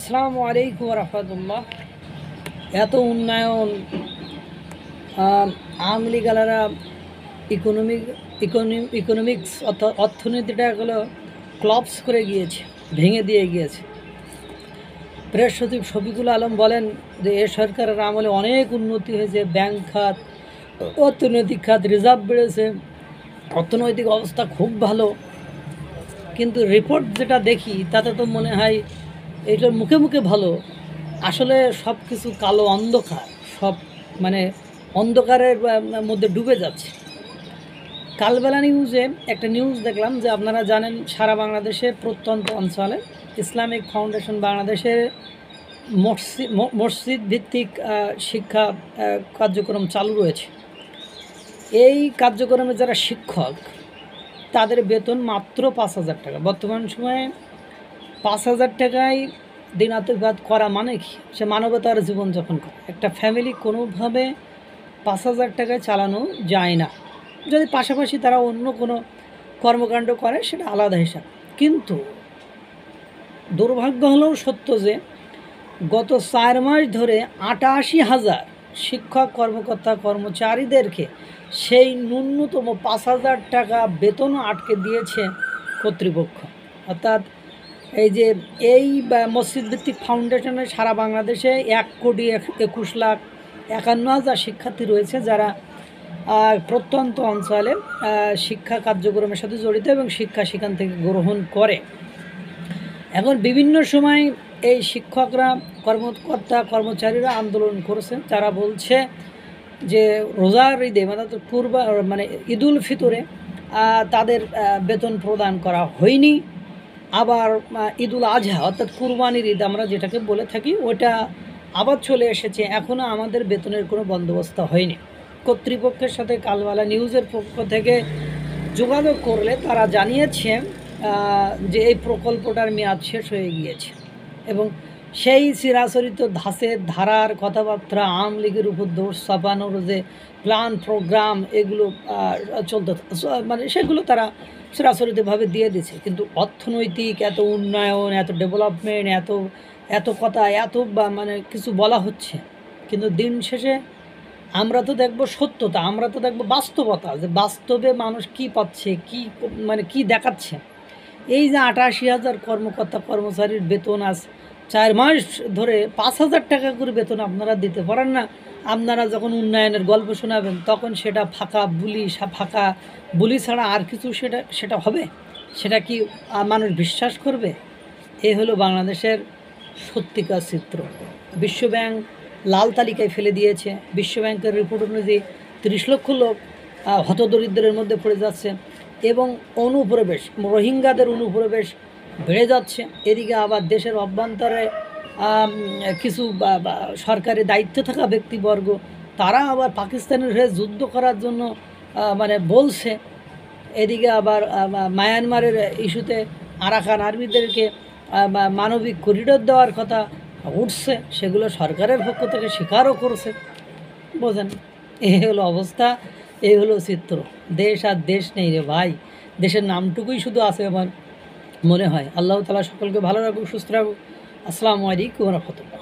আসসালামু আলাইকুম রহমতুল্লাহ। এত উন্নয়ন আওয়ামী লীগালারা ইকোনমিক্স অর্থনীতিটা এগুলো ক্লপস করে গিয়েছে, ভেঙে দিয়ে গিয়েছে। প্রেস সচিব শফিকুল আলম বলেন যে এ সরকারের আমলে অনেক উন্নতি হয়েছে, ব্যাংক খাত, অর্থনৈতিক খাত, রিজার্ভ বেড়েছে, অর্থনৈতিক অবস্থা খুব ভালো। কিন্তু রিপোর্ট যেটা দেখি তাতে তো মনে হয় এইটার মুখে মুখে ভালো, আসলে সব কিছু কালো অন্ধকার, সব মানে অন্ধকারের মধ্যে ডুবে যাচ্ছে। কালবেলা নিউজে একটা নিউজ দেখলাম যে আপনারা জানেন সারা বাংলাদেশে প্রত্যন্ত অঞ্চলে ইসলামিক ফাউন্ডেশন বাংলাদেশের মসজিদ ভিত্তিক শিক্ষা কার্যক্রম চালু রয়েছে। এই কার্যক্রমে যারা শিক্ষক তাদের বেতন মাত্র 5,000 টাকা। বর্তমান সময়ে 5,000 টাকায় দিনাতিপাত করা মানে কি? সে মানবতার জীবনযাপন করে। একটা ফ্যামিলি কোনোভাবে 5,000 টাকায় চালানো যায় না। যদি পাশাপাশি তারা অন্য কোনো কর্মকাণ্ড করে সেটা আলাদা হিসাব। কিন্তু দুর্ভাগ্য হলেও সত্য যে গত 4 মাস ধরে 88,000 শিক্ষক কর্মকর্তা কর্মচারীদেরকে সেই ন্যূনতম 5,000 টাকা বেতনও আটকে দিয়েছে কর্তৃপক্ষ। অর্থাৎ এই মসজিদ ভিত্তিক ফাউন্ডেশনের সারা বাংলাদেশে 1,21,51,000 শিক্ষার্থী রয়েছে যারা প্রত্যন্ত অঞ্চলে শিক্ষা কার্যক্রমের সাথে জড়িত এবং শিক্ষা সেখান থেকে গ্রহণ করে। এখন বিভিন্ন সময় এই শিক্ষকরা কর্মকর্তা কর্মচারীরা আন্দোলন করেছেন। তারা বলছে যে রোজার ঈদে মানে ঈদুল ফিতরে তাদের বেতন প্রদান করা হয়নি। আবার ঈদুল আজহা অর্থাৎ কুরবানির ঈদ আমরা যেটাকে বলে থাকি ওটা আবার চলে এসেছে, এখনও আমাদের বেতনের কোনো বন্দোবস্ত হয়নি। কর্তৃপক্ষের সাথে কালবেলা নিউজের পক্ষ থেকে যোগাযোগ করলে তারা জানিয়েছে যে এই প্রকল্পটার মেয়াদ শেষ হয়ে গিয়েছে এবং সেই চিরাচরিত ধারার কথাবার্তা, আওয়ামী লীগের উপর দোষ চাপানোর যে প্ল্যান প্রোগ্রাম এগুলো চলতে মানে সেগুলো তারা চিরাচরিতভাবে দিয়ে দিচ্ছে। কিন্তু অর্থনৈতিক এত উন্নয়ন, এত ডেভেলপমেন্ট, এত কথা, মানে কিছু বলা হচ্ছে, কিন্তু দিন শেষে আমরা তো দেখব সত্যতা, আমরা তো দেখব বাস্তবতা, যে বাস্তবে মানুষ কি পাচ্ছে, কি দেখাচ্ছে। এই যে 88,000 কর্মকর্তা কর্মচারীর বেতন আজ 4 মাস ধরে 5,000 টাকা করে বেতন আপনারা দিতে পারেন না। আপনারা যখন উন্নয়নের গল্প শোনাবেন তখন সেটা ফাঁকা বুলি ছাড়া আর কিছু সেটা হবে? সেটা কি মানুষ বিশ্বাস করবে? এ হলো বাংলাদেশের সত্যিকার চিত্র। বিশ্বব্যাংক লাল তালিকায় ফেলে দিয়েছে। বিশ্বব্যাংকের রিপোর্ট অনুযায়ী 30 লক্ষ লোক হতদরিদ্রের মধ্যে পড়ে যাচ্ছে এবং অনুপ্রবেশ, রোহিঙ্গাদের অনুপ্রবেশ বেড়ে যাচ্ছে। এদিকে আবার দেশের অভ্যন্তরে কিছু সরকারি দায়িত্বে থাকা ব্যক্তিবর্গ তারা আবার পাকিস্তানের হয়ে যুদ্ধ করার জন্য মানে বলছে। এদিকে আবার মায়ানমারের ইস্যুতে আরাকান আর্মিদেরকে মানবিক করিডোর দেওয়ার কথা উঠছে, সেগুলো সরকারের পক্ষ থেকে স্বীকারও করছে। বোঝেন, এই হলো অবস্থা, এই হলো চিত্র। দেশ আর দেশ নেই রে ভাই, দেশের নামটুকুই শুধু আছে আমার মনে হয়। আল্লাহ তাআলা সকলকে ভালো রাখুক, সুস্থ রাখুক। আসসালামু আলাইকুম ওয়া রাহমাতুল্লাহ।